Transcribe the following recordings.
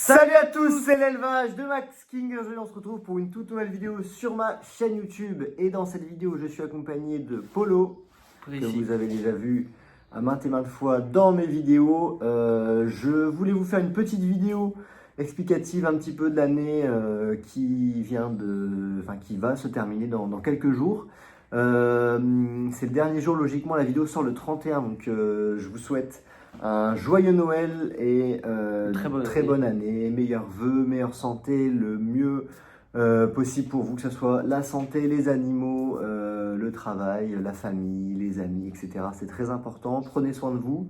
Salut à tous, c'est l'élevage de Max King. Aujourd'hui, on se retrouve pour une toute nouvelle vidéo sur ma chaîne YouTube. Et dans cette vidéo, je suis accompagné de Polo, que vous avez déjà vu à maintes et maintes fois dans mes vidéos. Je voulais vous faire une petite vidéo explicative un petit peu de l'année qui va se terminer dans quelques jours. C'est le dernier jour, logiquement, la vidéo sort le 31, donc je vous souhaite un joyeux Noël et très bonne année, meilleurs vœux, meilleure santé, le mieux possible pour vous, que ce soit la santé, les animaux, le travail, la famille, les amis, etc. C'est très important, prenez soin de vous.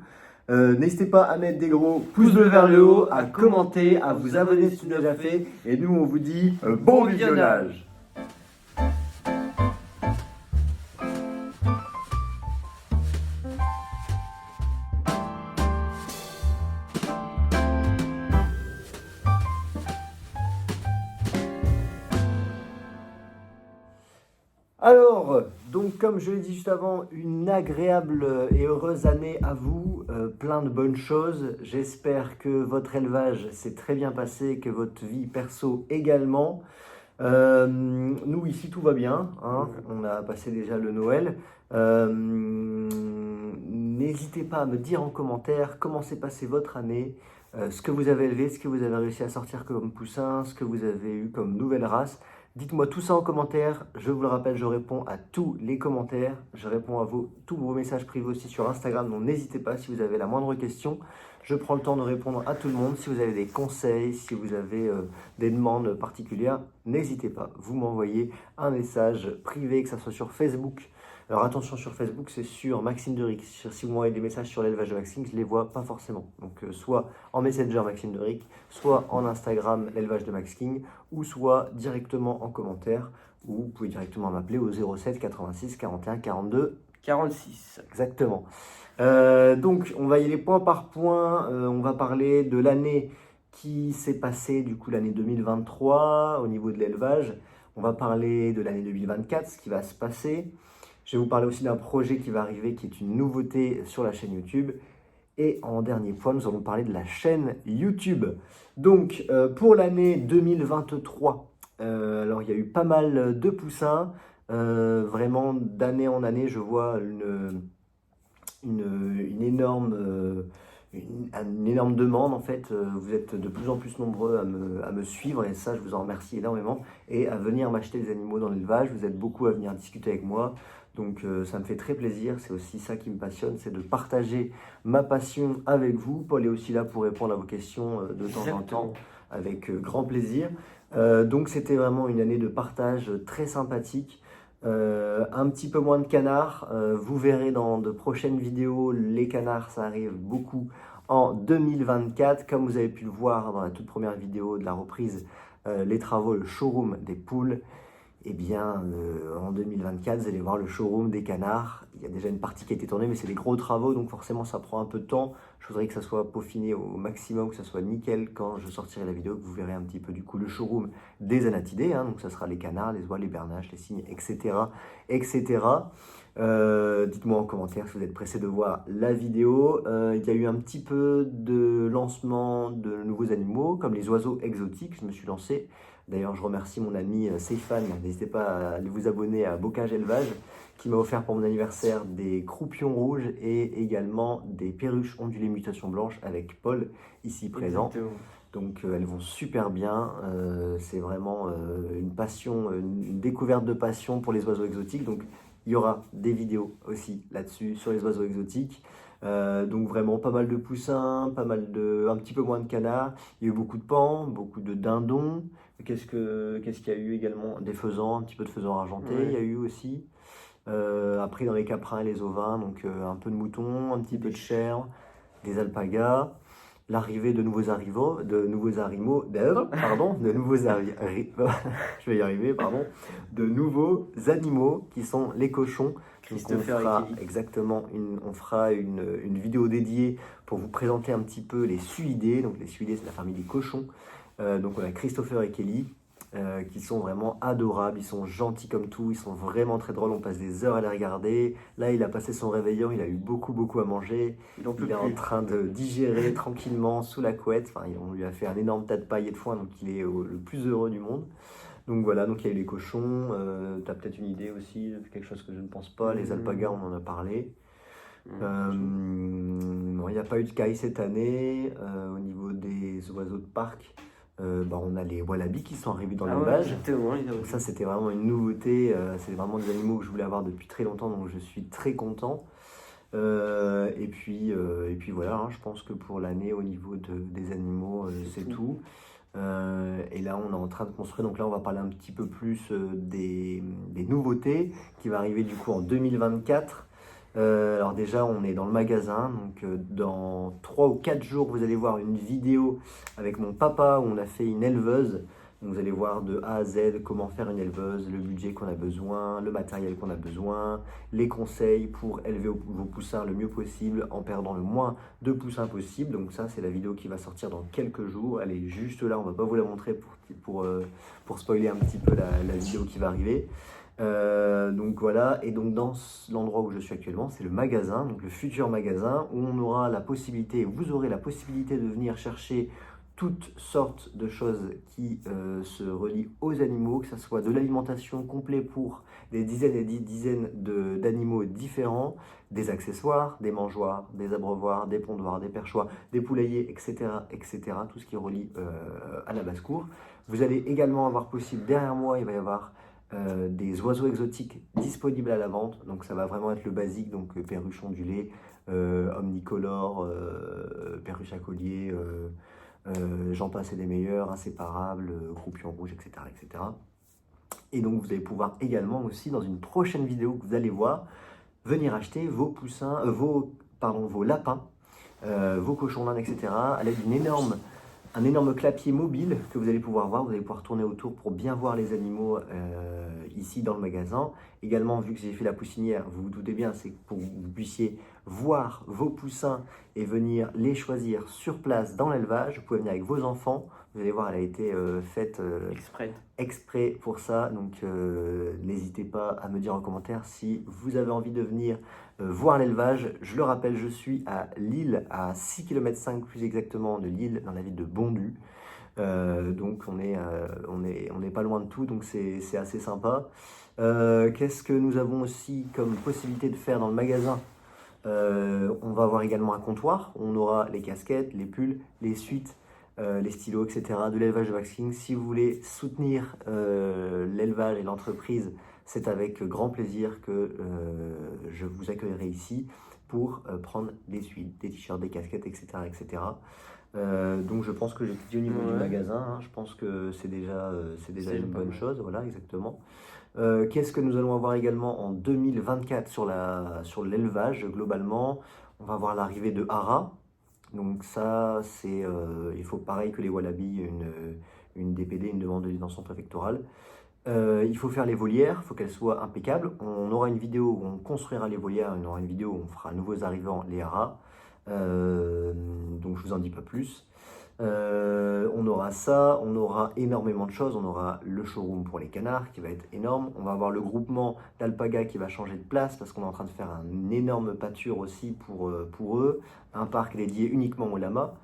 N'hésitez pas à mettre des gros pouces bleus vers le haut, à commenter, à vous abonner si ce n'est déjà fait. Et nous, on vous dit bon visionnage. Alors, donc comme je l'ai dit juste avant, une agréable et heureuse année à vous, plein de bonnes choses. J'espère que votre élevage s'est très bien passé, que votre vie perso également. Nous ici tout va bien, hein. On a passé déjà le Noël. N'hésitez pas à me dire en commentaire comment s'est passée votre année, ce que vous avez élevé, ce que vous avez réussi à sortir comme poussin, ce que vous avez eu comme nouvelle race. Dites-moi tout ça en commentaire. Je vous le rappelle, je réponds à tous les commentaires. Je réponds à tous vos messages privés aussi sur Instagram. Donc n'hésitez pas si vous avez la moindre question. Je prends le temps de répondre à tout le monde. Si vous avez des conseils, si vous avez des demandes particulières, n'hésitez pas. Vous m'envoyez un message privé, que ce soit sur Facebook. Alors attention, sur Facebook, c'est sur Maxime Deric. Si vous m'envoyez des messages sur l'élevage de Maxime, je ne les vois pas forcément. Donc soit en Messenger Maxime Deric, soit en Instagram l'élevage de Max King, ou soit directement en commentaire, ou vous pouvez directement m'appeler au 07 86 41 42 46. Exactement. Donc on va y aller point par point. On va parler de l'année qui s'est passée, du coup l'année 2023 au niveau de l'élevage. On va parler de l'année 2024, ce qui va se passer. Je vais vous parler aussi d'un projet qui va arriver, qui est une nouveauté sur la chaîne YouTube. Et en dernier point, nous allons parler de la chaîne YouTube. Donc, pour l'année 2023, alors il y a eu pas mal de poussins. Vraiment, d'année en année, je vois une énorme demande. En fait, vous êtes de plus en plus nombreux à me suivre, et ça, je vous en remercie énormément, et à venir m'acheter des animaux dans l'élevage. Vous êtes beaucoup à venir discuter avec moi. Donc ça me fait très plaisir, c'est aussi ça qui me passionne, c'est de partager ma passion avec vous. Paul est aussi là pour répondre à vos questions de temps en temps, avec grand plaisir. Donc c'était vraiment une année de partage très sympathique. Un petit peu moins de canards, vous verrez dans de prochaines vidéos, les canards ça arrive beaucoup en 2024. Comme vous avez pu le voir dans la toute première vidéo de la reprise, les travaux, le showroom des poules. Eh bien, en 2024, vous allez voir le showroom des canards. Il y a déjà une partie qui a été tournée, mais c'est des gros travaux, donc forcément, ça prend un peu de temps. Je voudrais que ça soit peaufiné au maximum, que ça soit nickel quand je sortirai la vidéo, que vous verrez un petit peu du coup le showroom des anatidés. Hein, donc, ça sera les canards, les oies, les bernaches, les cygnes, etc. etc. Dites-moi en commentaire si vous êtes pressé de voir la vidéo. Il y a eu un petit peu de lancement de nouveaux animaux, comme les oiseaux exotiques. Je me suis lancé. D'ailleurs, je remercie mon ami Stéphane. N'hésitez pas à aller vous abonner à Bocage Élevage, qui m'a offert pour mon anniversaire des croupions rouges et également des perruches ondulées mutation blanche avec Paul ici présent. Exactement. Donc elles vont super bien. C'est vraiment une passion, une découverte de passion pour les oiseaux exotiques. Donc il y aura des vidéos aussi là-dessus sur les oiseaux exotiques. Donc vraiment pas mal de poussins, un petit peu moins de canards. Il y a eu beaucoup de paons, beaucoup de dindons. Qu'est-ce qu'il y a eu également? Des faisans, un petit peu de faisans argentés, Ouais. il y a eu aussi. Après dans les caprins et les ovins, donc un peu de moutons, un petit peu de chèvres, des alpagas. L'arrivée de nouveaux animaux, je vais y arriver, pardon, de nouveaux animaux qui sont les cochons. Christopher et Kelly. Exactement, on fera une vidéo dédiée pour vous présenter un petit peu les suidés. Donc les suidés, c'est la famille des cochons. Donc on a Christopher et Kelly. qui sont vraiment adorables, ils sont gentils comme tout, ils sont vraiment très drôles, on passe des heures à les regarder. Là, il a passé son réveillon, il a eu beaucoup à manger. Il est en train de digérer tranquillement sous la couette. Enfin, on lui a fait un énorme tas de paille et de foin, donc il est le plus heureux du monde. Donc voilà, donc il y a eu les cochons. Tu as peut-être une idée aussi, quelque chose que je ne pense pas. Les alpagas, on en a parlé. Non, il n'y a pas eu de caille cette année. Au niveau des oiseaux de parc, on a les wallabies qui sont arrivés dans l'élevage. Donc ça, c'était vraiment une nouveauté. C'est vraiment des animaux que je voulais avoir depuis très longtemps, donc je suis très content. Et puis voilà, hein, je pense que pour l'année, au niveau des animaux, c'est tout. Et là, on est en train de construire. Donc là, on va parler un petit peu plus des nouveautés qui va arriver du coup en 2024. Alors déjà, on est dans le magasin, donc dans 3 ou 4 jours, vous allez voir une vidéo avec mon papa où on a fait une éleveuse. Donc vous allez voir de A à Z comment faire une éleveuse, le budget qu'on a besoin, le matériel qu'on a besoin, les conseils pour élever vos poussins le mieux possible en perdant le moins de poussins possible. Donc ça, c'est la vidéo qui va sortir dans quelques jours. Elle est juste là, on va pas vous la montrer pour spoiler un petit peu la vidéo qui va arriver. Donc voilà, et donc dans l'endroit où je suis actuellement, c'est le magasin, donc le futur magasin, où on aura la possibilité, vous aurez la possibilité de venir chercher toutes sortes de choses qui se relient aux animaux, que ce soit de l'alimentation complète pour des dizaines et des dizaines d'animaux différents, des accessoires, des mangeoires, des abreuvoirs, des pondoirs, des perchoirs, des poulaillers, etc., tout ce qui relie à la basse-cour. Vous allez également avoir possible, derrière moi, il va y avoir des oiseaux exotiques disponibles à la vente, donc ça va vraiment être le basique, donc perruche ondulé, omnicolore, perruche à collier, j'en passe et des meilleurs, inséparables, croupion rouge, etc., etc. Et donc vous allez pouvoir également aussi, dans une prochaine vidéo que vous allez voir, venir acheter vos poussins, vos lapins, vos cochons d'Inde, etc. à l'aide un énorme clapier mobile que vous allez pouvoir voir. Vous allez pouvoir tourner autour pour bien voir les animaux ici dans le magasin. Également, vu que j'ai fait la poussinière, vous vous doutez bien, c'est pour que vous puissiez voir vos poussins et venir les choisir sur place dans l'élevage. Vous pouvez venir avec vos enfants. Vous allez voir, elle a été faite exprès pour ça. Donc n'hésitez pas à me dire en commentaire si vous avez envie de venir voir l'élevage. Je le rappelle, je suis à Lille, à 6,5 km plus exactement de Lille, dans la ville de Bondu. Donc on est pas loin de tout, donc c'est assez sympa. Qu'est-ce que nous avons aussi comme possibilité de faire dans le magasin? On va avoir également un comptoir. On aura les casquettes, les pulls, les suites, les stylos, etc. de l'élevage de Max King. Si vous voulez soutenir l'élevage et l'entreprise, c'est avec grand plaisir que je vous accueillerai ici pour prendre des suites, des t-shirts, des casquettes, etc. Donc je pense que j'ai tout dit au niveau du magasin, hein. Je pense que c'est déjà une bonne chose, voilà, exactement. Qu'est-ce que nous allons avoir également en 2024 sur l'élevage globalement? On va avoir l'arrivée de haras. Donc ça, il faut pareil que les wallabies, une DPD, une demande de licenciement préfectorale. Il faut faire les volières, il faut qu'elles soient impeccables. On aura une vidéo où on construira les volières, on aura une vidéo où on fera nouveaux arrivants, les haras. Donc je vous en dis pas plus. On aura ça, on aura énormément de choses. On aura le showroom pour les canards qui va être énorme. On va avoir le groupement d'alpagas qui va changer de place parce qu'on est en train de faire une énorme pâture aussi pour eux. Un parc dédié uniquement aux lamas.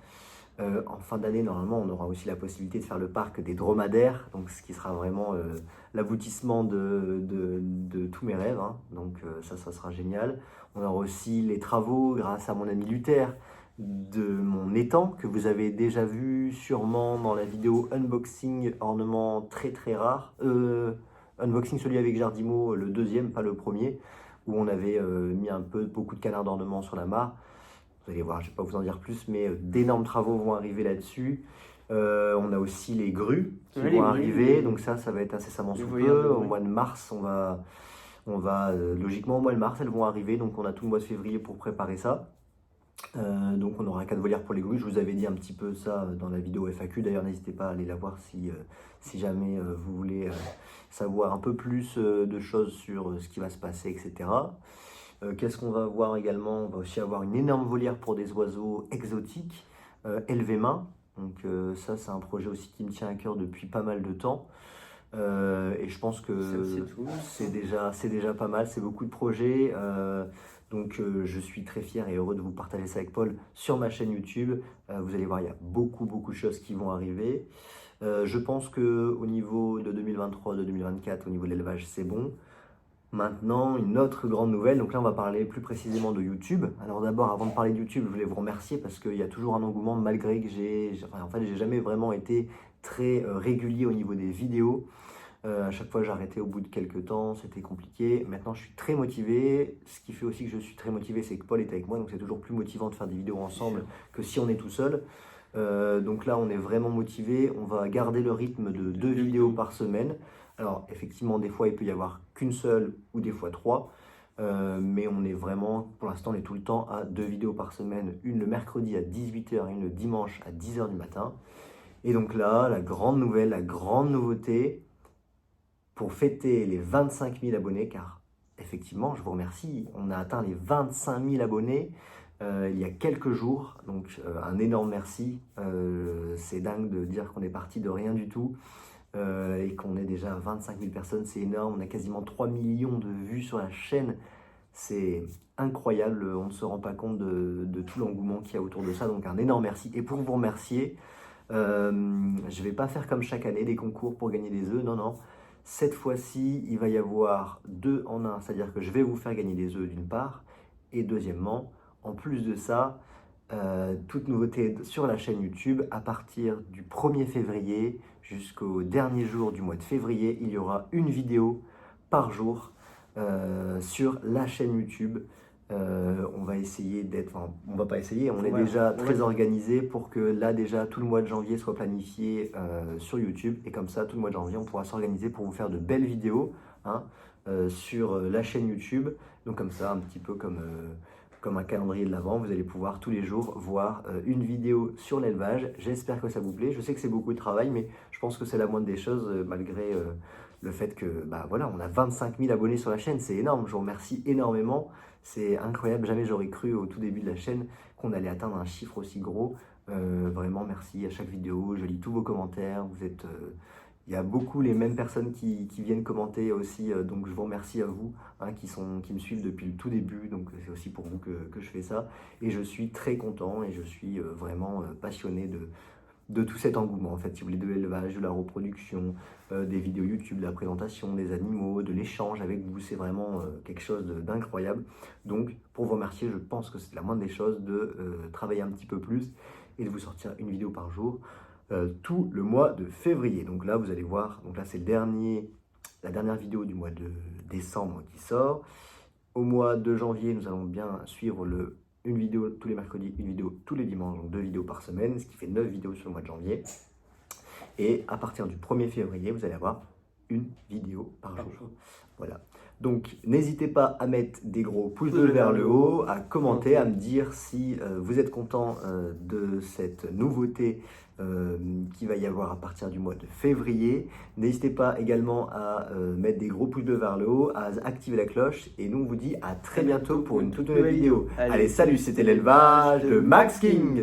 En fin d'année, normalement, on aura aussi la possibilité de faire le parc des dromadaires, donc ce qui sera vraiment l'aboutissement de tous mes rêves, hein. Donc ça sera génial. On aura aussi les travaux, grâce à mon ami Luther, de mon étang, que vous avez déjà vu sûrement dans la vidéo unboxing ornement très rare. Unboxing celui avec Jardimo, le deuxième, pas le premier, où on avait mis beaucoup de canards d'ornement sur la mare. Vous allez voir, je ne vais pas vous en dire plus, mais d'énormes travaux vont arriver là-dessus. On a aussi les grues qui vont arriver, donc ça va être incessamment sous peu. Au mois de mars, logiquement au mois de mars, elles vont arriver, donc on a tout le mois de février pour préparer ça. Donc on aura 4 volières pour les grues. Je vous avais dit un petit peu ça dans la vidéo FAQ. D'ailleurs, n'hésitez pas à aller la voir si jamais vous voulez savoir un peu plus de choses sur ce qui va se passer, etc. Qu'est-ce qu'on va avoir également? On va aussi avoir une énorme volière pour des oiseaux exotiques, élevés main. Donc ça, c'est un projet aussi qui me tient à cœur depuis pas mal de temps. Et je pense que c'est déjà pas mal, c'est beaucoup de projets. Donc je suis très fier et heureux de vous partager ça avec Paul sur ma chaîne YouTube. Vous allez voir, il y a beaucoup de choses qui vont arriver. Je pense qu'au niveau de 2023, de 2024, au niveau de l'élevage, c'est bon. Maintenant, une autre grande nouvelle, donc là on va parler plus précisément de YouTube. Alors d'abord, avant de parler de YouTube, je voulais vous remercier parce qu'il y a toujours un engouement malgré que j'ai jamais vraiment été très régulier au niveau des vidéos. À chaque fois j'arrêtais au bout de quelques temps, c'était compliqué. Maintenant je suis très motivé. Ce qui fait aussi que je suis très motivé, c'est que Paul est avec moi, donc c'est toujours plus motivant de faire des vidéos ensemble que si on est tout seul. Donc là on est vraiment motivé. On va garder le rythme de 2 vidéos par semaine. Alors effectivement des fois il peut y avoir qu'une seule ou des fois 3. Mais on est vraiment, pour l'instant on est tout le temps à 2 vidéos par semaine. Une le mercredi à 18h et une le dimanche à 10h du matin. Et donc là, la grande nouvelle, la grande nouveauté, pour fêter les 25 000 abonnés, car effectivement, je vous remercie, on a atteint les 25 000 abonnés il y a quelques jours, donc un énorme merci. C'est dingue de dire qu'on est parti de rien du tout et qu'on est déjà à 25 000 personnes, c'est énorme, on a quasiment 3 millions de vues sur la chaîne, c'est incroyable, on ne se rend pas compte de tout l'engouement qu'il y a autour de ça, donc un énorme merci. Et pour vous remercier, je ne vais pas faire comme chaque année des concours pour gagner des œufs, non, non. Cette fois-ci, il va y avoir 2 en 1, c'est-à-dire que je vais vous faire gagner des œufs d'une part, et deuxièmement, en plus de ça, toute nouveauté sur la chaîne YouTube, à partir du 1er février jusqu'au dernier jour du mois de février, il y aura une vidéo par jour sur la chaîne YouTube. On va essayer d'être, enfin, on va pas essayer, on est déjà très organisé pour que là déjà tout le mois de janvier soit planifié sur YouTube et comme ça tout le mois de janvier on pourra s'organiser pour vous faire de belles vidéos hein, sur la chaîne YouTube. Donc comme ça, un petit peu comme un calendrier de l'Avent, vous allez pouvoir tous les jours voir une vidéo sur l'élevage. J'espère que ça vous plaît. Je sais que c'est beaucoup de travail, mais je pense que c'est la moindre des choses malgré le fait que bah voilà, on a 25 000 abonnés sur la chaîne, c'est énorme. Je vous remercie énormément. C'est incroyable, jamais j'aurais cru au tout début de la chaîne qu'on allait atteindre un chiffre aussi gros. Vraiment merci à chaque vidéo, je lis tous vos commentaires, vous êtes... il y a beaucoup les mêmes personnes qui viennent commenter aussi, donc je vous remercie à vous hein, qui me suivent depuis le tout début, donc c'est aussi pour vous que je fais ça. Et je suis très content et je suis vraiment passionné de tout cet engouement, en fait, si vous voulez, de l'élevage, de la reproduction, des vidéos YouTube, de la présentation des animaux, de l'échange avec vous, c'est vraiment quelque chose d'incroyable. Donc, pour vous remercier, je pense que c'est la moindre des choses de travailler un petit peu plus et de vous sortir une vidéo par jour tout le mois de février. Donc là, vous allez voir, donc là, c'est la dernière vidéo du mois de décembre qui sort. Au mois de janvier, nous allons bien suivre une vidéo tous les mercredis, une vidéo tous les dimanches, donc 2 vidéos par semaine, ce qui fait 9 vidéos sur le mois de janvier. Et à partir du 1er février, vous allez avoir une vidéo par jour. Voilà. Donc, n'hésitez pas à mettre des gros pouces bleus vers le haut, à commenter, à me dire si vous êtes content de cette nouveauté qui va y avoir à partir du mois de février. N'hésitez pas également à mettre des gros pouces bleus vers le haut, à activer la cloche. Et nous, on vous dit à très bientôt pour une toute nouvelle vidéo. Allez, salut, c'était l'élevage de Max King.